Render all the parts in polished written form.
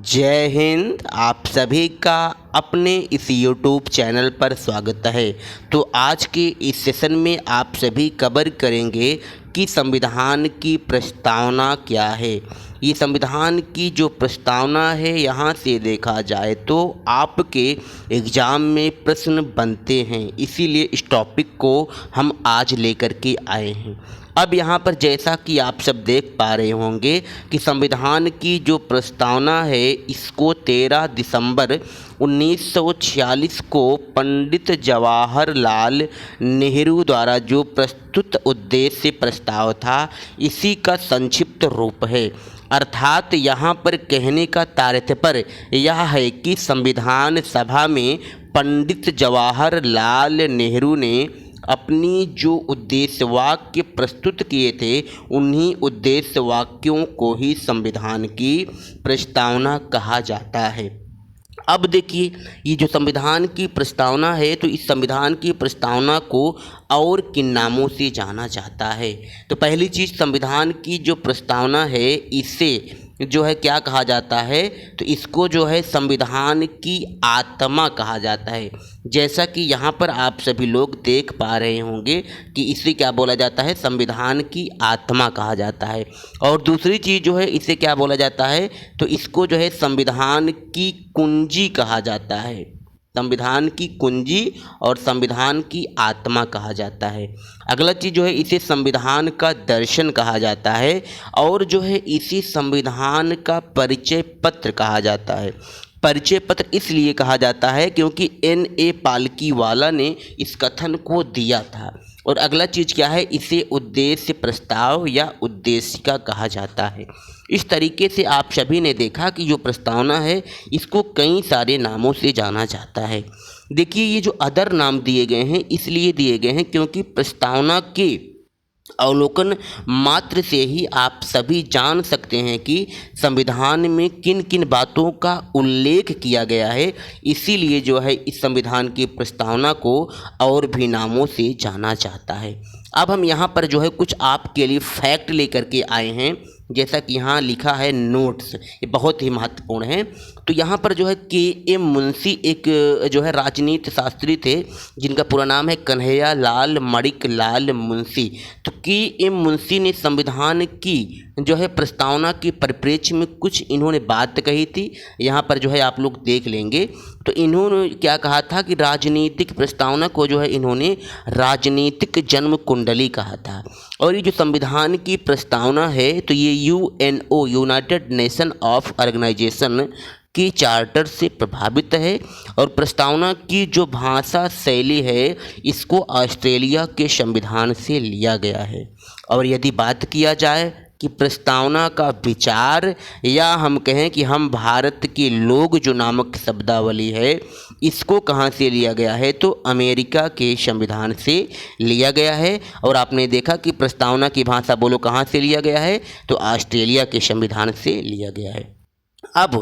जय हिंद। आप सभी का अपने इस YouTube चैनल पर स्वागत है। तो आज के इस सेशन में आप सभी कवर करेंगे कि संविधान की प्रस्तावना क्या है। ये संविधान की जो प्रस्तावना है, यहाँ से देखा जाए तो आपके एग्ज़ाम में प्रश्न बनते हैं, इसीलिए इस टॉपिक को हम आज लेकर के आए हैं। अब यहाँ पर जैसा कि आप सब देख पा रहे होंगे कि संविधान की जो प्रस्तावना है, इसको 13 दिसंबर 1946 को पंडित जवाहरलाल नेहरू द्वारा जो प्रस्तुत उद्देश्य प्रस्ताव था, इसी का संक्षिप्त रूप है। अर्थात यहाँ पर कहने का तात्पर्य यह है कि संविधान सभा में पंडित जवाहरलाल नेहरू ने अपनी जो उद्देश्य वाक्य प्रस्तुत किए थे, उन्हीं उद्देश्य वाक्यों को ही संविधान की प्रस्तावना कहा जाता है। अब देखिए, ये जो संविधान की प्रस्तावना है, तो इस संविधान की प्रस्तावना को और किन नामों से जाना जाता है। तो पहली चीज़, संविधान की जो प्रस्तावना है, इसे जो है क्या कहा जाता है, तो इसको जो है संविधान की आत्मा कहा जाता है। जैसा कि यहाँ पर आप सभी लोग देख पा रहे होंगे कि इसे क्या बोला जाता है, संविधान की आत्मा कहा जाता है। और दूसरी चीज़ जो है, इसे क्या बोला जाता है, तो इसको जो है संविधान की कुंजी कहा जाता है। संविधान की कुंजी और संविधान की आत्मा कहा जाता है। अगला चीज़ जो है, इसे संविधान का दर्शन कहा जाता है और जो है इसी संविधान का परिचय पत्र कहा जाता है। परिचय पत्र इसलिए कहा जाता है क्योंकि N.A. पालकीवाला ने इस कथन को दिया था। और अगला चीज़ क्या है, इसे उद्देश्य प्रस्ताव या उद्देशिका कहा जाता है। इस तरीके से आप सभी ने देखा कि जो प्रस्तावना है, इसको कई सारे नामों से जाना जाता है। देखिए, ये जो अदर नाम दिए गए हैं, इसलिए दिए गए हैं क्योंकि प्रस्तावना के अवलोकन मात्र से ही आप सभी जान सकते हैं कि संविधान में किन किन बातों का उल्लेख किया गया है। इसीलिए जो है इस संविधान की प्रस्तावना को और भी नामों से जाना जाता है। अब हम यहाँ पर जो है कुछ आपके लिए फैक्ट लेकर के आए हैं। जैसा कि यहाँ लिखा है नोट्स, ये बहुत ही महत्वपूर्ण है। तो यहाँ पर जो है K.M. मुंशी एक जो है राजनीति शास्त्री थे, जिनका पूरा नाम है कन्हैया लाल मणिक लाल मुंशी। तो K.M. मुंशी ने संविधान की जो है प्रस्तावना के परिप्रेक्ष्य में कुछ इन्होंने बात कही थी। यहाँ पर जो है आप लोग देख लेंगे। तो इन्होंने क्या कहा था कि राजनीतिक प्रस्तावना को जो है इन्होंने राजनीतिक जन्म कुंडली कहा था। और ये जो संविधान की प्रस्तावना है, तो ये UNO United Nation of Organization की चार्टर से प्रभावित है। और प्रस्तावना की जो भाषा शैली है, इसको ऑस्ट्रेलिया के संविधान से लिया गया है। और यदि बात किया जाए कि प्रस्तावना का विचार, या हम कहें कि हम भारत के लोग जो नामक शब्दावली है, इसको कहाँ से लिया गया है, तो अमेरिका के संविधान से लिया गया है। और आपने देखा कि प्रस्तावना की भाषा बोलो कहाँ से लिया गया है, तो ऑस्ट्रेलिया के संविधान से लिया गया है। अब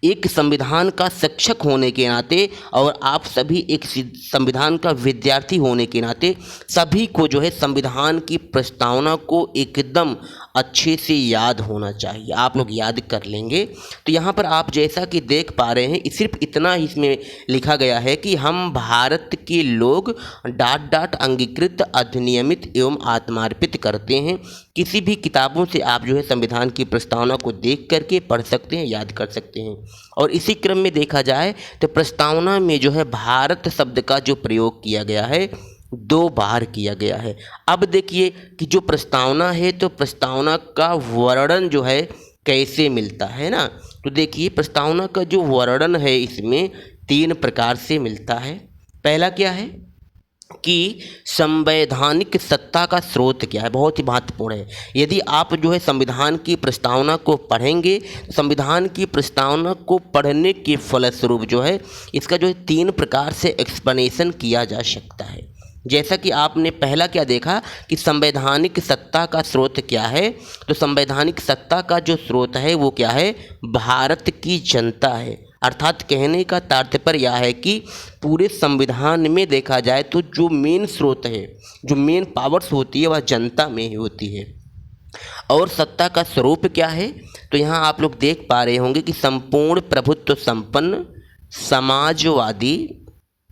एक संविधान का शिक्षक होने के नाते और आप सभी एक संविधान का विद्यार्थी होने के नाते सभी को जो है संविधान की प्रस्तावना को एकदम अच्छे से याद होना चाहिए। आप लोग याद कर लेंगे। तो यहाँ पर आप जैसा कि देख पा रहे हैं, सिर्फ इतना ही इसमें लिखा गया है कि हम भारत के लोग ... अंगीकृत, अधिनियमित एवं आत्मार्पित करते हैं। किसी भी किताबों से आप जो है संविधान की प्रस्तावना को देख करके पढ़ सकते हैं, याद कर सकते हैं। और इसी क्रम में देखा जाए तो प्रस्तावना में जो है भारत शब्द का जो प्रयोग किया गया है, 2 बार किया गया है। अब देखिए कि जो प्रस्तावना है, तो प्रस्तावना का वर्णन जो है कैसे मिलता है ना। तो देखिए, प्रस्तावना का जो वर्णन है, इसमें 3 प्रकार से मिलता है। पहला क्या है कि संवैधानिक सत्ता का स्रोत क्या है, बहुत ही महत्वपूर्ण है। यदि आप जो है संविधान की प्रस्तावना को पढ़ेंगे, संविधान की प्रस्तावना को पढ़ने के फलस्वरूप जो है इसका जो है 3 प्रकार से एक्सप्लेनेशन किया जा सकता है। जैसा कि आपने पहला क्या देखा कि संवैधानिक सत्ता का स्रोत क्या है, तो संवैधानिक सत्ता का जो स्रोत है वो क्या है, भारत की जनता है। अर्थात कहने का तात्पर्य यह है कि पूरे संविधान में देखा जाए तो जो मेन स्रोत है, जो मेन पावर्स होती है, वह जनता में ही होती है। और सत्ता का स्वरूप क्या है? तो यहाँ आप लोग देख पा रहे होंगे कि संपूर्ण प्रभुत्व संपन्न, समाजवादी,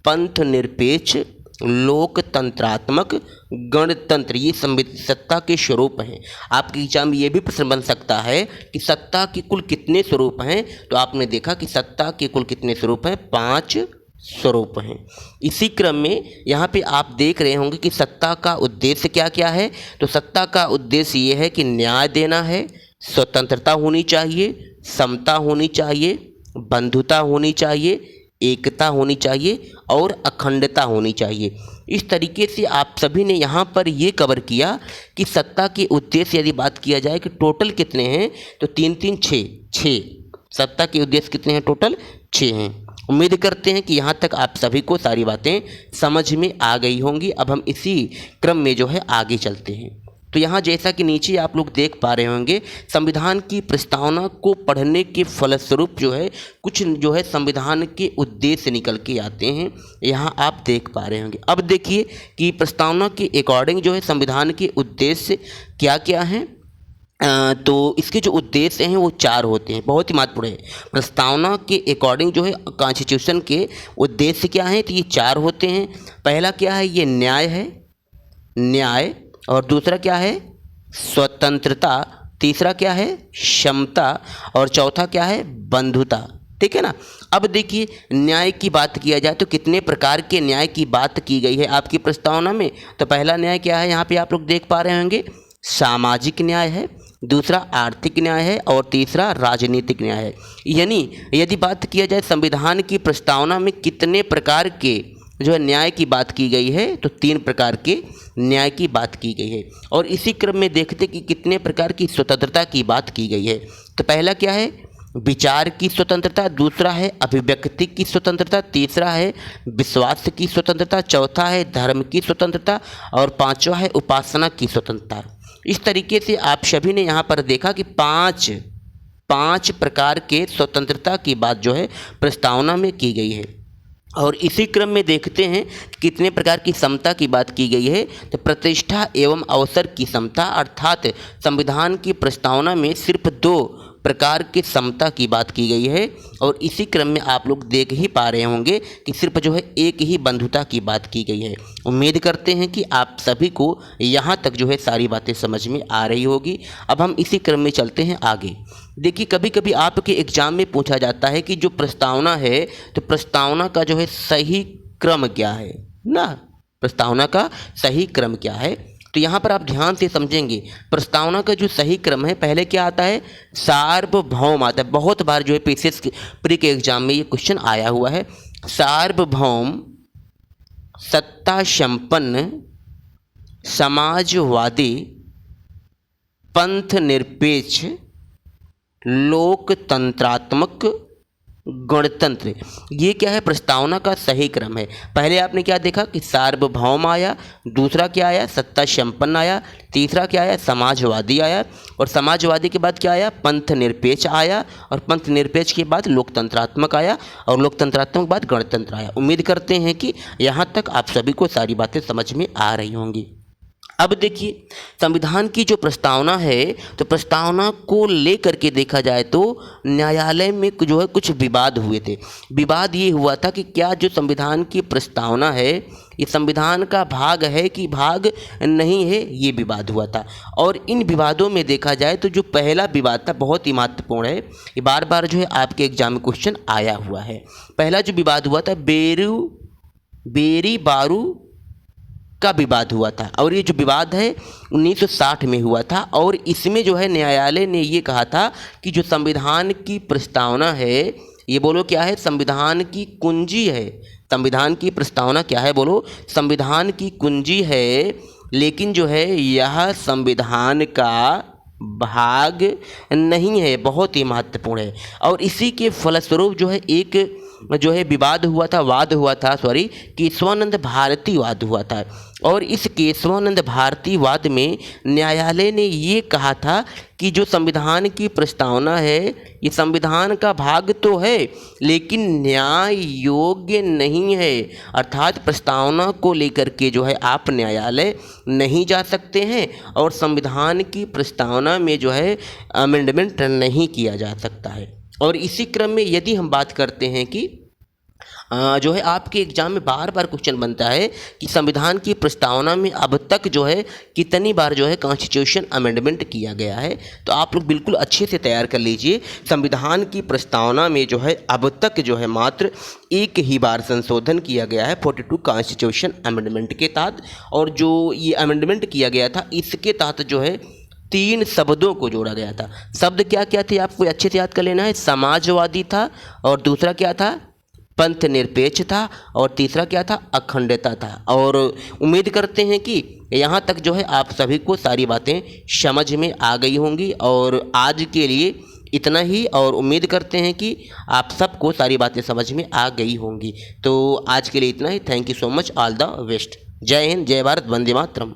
पंथ निरपेक्ष, लोकतंत्रात्मक, गणतंत्र, ये सत्ता के स्वरूप हैं। आपके एग्जाम में ये भी प्रश्न बन सकता है कि सत्ता के कुल कितने स्वरूप हैं? तो आपने देखा कि सत्ता के कुल कितने स्वरूप हैं? 5 स्वरूप हैं। इसी क्रम में यहाँ पे आप देख रहे होंगे कि सत्ता का उद्देश्य क्या क्या है। तो सत्ता का उद्देश्य ये है कि न्याय देना है, स्वतंत्रता होनी चाहिए, समता होनी चाहिए, बंधुता होनी चाहिए, एकता होनी चाहिए और अखंडता होनी चाहिए। इस तरीके से आप सभी ने यहाँ पर ये कवर किया कि सत्ता के उद्देश्य यदि बात किया जाए कि टोटल कितने हैं, तो 3 3 6 सत्ता के उद्देश्य कितने हैं? टोटल 6 हैं। उम्मीद करते हैं कि यहाँ तक आप सभी को सारी बातें समझ में आ गई होंगी। अब हम इसी क्रम में जो है आगे चलते हैं। तो यहाँ जैसा कि नीचे आप लोग देख पा रहे होंगे, संविधान की प्रस्तावना को पढ़ने के फलस्वरूप जो है कुछ जो है संविधान के उद्देश्य निकल के आते हैं, यहाँ आप देख पा रहे होंगे। अब देखिए कि प्रस्तावना के अकॉर्डिंग जो है संविधान के उद्देश्य क्या क्या हैं। तो इसके जो उद्देश्य हैं वो 4 होते हैं, बहुत ही महत्वपूर्ण है। प्रस्तावना के अकॉर्डिंग जो है कॉन्स्टिट्यूशन के उद्देश्य क्या हैं? तो ये 4 होते हैं। पहला क्या है? ये न्याय है, न्याय। और दूसरा क्या है? स्वतंत्रता। तीसरा क्या है? क्षमता। और चौथा क्या है? बंधुता। ठीक है ना। अब देखिए न्याय की बात किया जाए तो कितने प्रकार के न्याय की बात की गई है आपकी प्रस्तावना में। तो पहला न्याय क्या है? यहाँ पे आप लोग देख पा रहे होंगे, सामाजिक न्याय है, दूसरा आर्थिक न्याय है और तीसरा राजनीतिक न्याय है। यानी यदि बात किया जाए संविधान की प्रस्तावना में कितने प्रकार के जो है न्याय की बात की गई है, तो 3 प्रकार के न्याय की बात की गई है। और इसी क्रम में देखते कि कितने प्रकार की स्वतंत्रता की बात की गई है। तो पहला क्या है? विचार की स्वतंत्रता, दूसरा है अभिव्यक्ति की स्वतंत्रता, तीसरा है विश्वास की स्वतंत्रता, चौथा है धर्म की स्वतंत्रता और पांचवा है उपासना की स्वतंत्रता। इस तरीके से आप सभी ने यहाँ पर देखा कि पांच प्रकार के स्वतंत्रता की बात जो है प्रस्तावना में की गई है। और इसी क्रम में देखते हैं कितने प्रकार की समता की बात की गई है। तो प्रतिष्ठा एवं अवसर की समता, अर्थात संविधान की प्रस्तावना में सिर्फ 2 प्रकार की समता की बात की गई है। और इसी क्रम में आप लोग देख ही पा रहे होंगे कि सिर्फ जो है एक ही बंधुता की बात की गई है। उम्मीद करते हैं कि आप सभी को यहाँ तक जो है सारी बातें समझ में आ रही होगी। अब हम इसी क्रम में चलते हैं आगे। देखिए कभी कभी आपके एग्जाम में पूछा जाता है कि जो प्रस्तावना है, तो प्रस्तावना का जो है सही क्रम क्या है ना, प्रस्तावना का सही क्रम क्या है। तो यहाँ पर आप ध्यान से समझेंगे, प्रस्तावना का जो सही क्रम है, पहले क्या आता है? सार्वभौम आता है। बहुत बार जो है पीसीएस प्री के एग्जाम में ये क्वेश्चन आया हुआ है। सार्वभौम, सत्ता संपन्न, समाजवादी, पंथ निरपेक्ष, लोकतंत्रात्मक, गणतंत्र। ये क्या है? प्रस्तावना का सही क्रम है। पहले आपने क्या देखा कि सार्वभौम आया, दूसरा क्या आया? सत्ता संपन्न आया, तीसरा क्या आया? समाजवादी आया, और समाजवादी के बाद क्या आया? पंथ निरपेक्ष आया, और पंथ निरपेक्ष के बाद लोकतंत्रात्मक आया, और लोकतंत्रात्मक बाद गणतंत्र आया। उम्मीद करते हैं कि यहाँ तक आप सभी को सारी बातें समझ में आ रही होंगी। अब देखिए संविधान की जो प्रस्तावना है, तो प्रस्तावना को लेकर के देखा जाए तो न्यायालय में जो है कुछ विवाद हुए थे। विवाद ये हुआ था कि क्या जो संविधान की प्रस्तावना है ये संविधान का भाग है कि भाग नहीं है, ये विवाद हुआ था। और इन विवादों में देखा जाए तो जो पहला विवाद था बहुत ही महत्वपूर्ण है, ये बार बार जो है आपके एग्जाम में क्वेश्चन आया हुआ है। पहला जो विवाद हुआ था बेरी बारू का विवाद हुआ था, और ये जो विवाद है 1960 में हुआ था। और इसमें जो है न्यायालय ने ये कहा था कि जो संविधान की प्रस्तावना है, ये बोलो क्या है? संविधान की कुंजी है। संविधान की प्रस्तावना क्या है? बोलो, संविधान की कुंजी है, लेकिन जो है यह संविधान का भाग नहीं है। बहुत ही महत्वपूर्ण है। और इसी के फलस्वरूप जो है एक जो है विवाद हुआ था, वाद हुआ था, सॉरी, केशवानंद भारती वाद हुआ था। और इस केशवानंद भारती वाद में न्यायालय ने ये कहा था कि जो संविधान की प्रस्तावना है ये संविधान का भाग तो है लेकिन न्याय योग्य नहीं है, अर्थात प्रस्तावना को लेकर के जो है आप न्यायालय नहीं जा सकते हैं और संविधान की प्रस्तावना में जो है अमेंडमेंट नहीं किया जा सकता है। और इसी क्रम में यदि हम बात करते हैं कि जो है आपके एग्जाम में बार बार क्वेश्चन बनता है कि संविधान की प्रस्तावना में अब तक जो है कितनी बार जो है कॉन्स्टिट्यूशन अमेंडमेंट किया गया है, तो आप लोग बिल्कुल अच्छे से तैयार कर लीजिए। संविधान की प्रस्तावना में जो है अब तक जो है मात्र एक ही बार संशोधन किया गया है 42 कॉन्स्टिट्यूशन अमेंडमेंट के तहत। और जो ये अमेंडमेंट किया गया था इसके तहत जो है 3 शब्दों को जोड़ा गया था। शब्द क्या क्या थे आपको अच्छे से याद कर लेना है। समाजवादी था, और दूसरा क्या था, पंथ निरपेक्ष था, और तीसरा क्या था, अखंडता था। और उम्मीद करते हैं कि यहाँ तक जो है आप सभी को सारी बातें समझ में आ गई होंगी। और आज के लिए इतना ही, और उम्मीद करते हैं कि आप सबको सारी बातें समझ में आ गई होंगी। तो आज के लिए इतना ही। Thank you so much, all the best. जय हिंद, जय भारत, वंदे मातरम।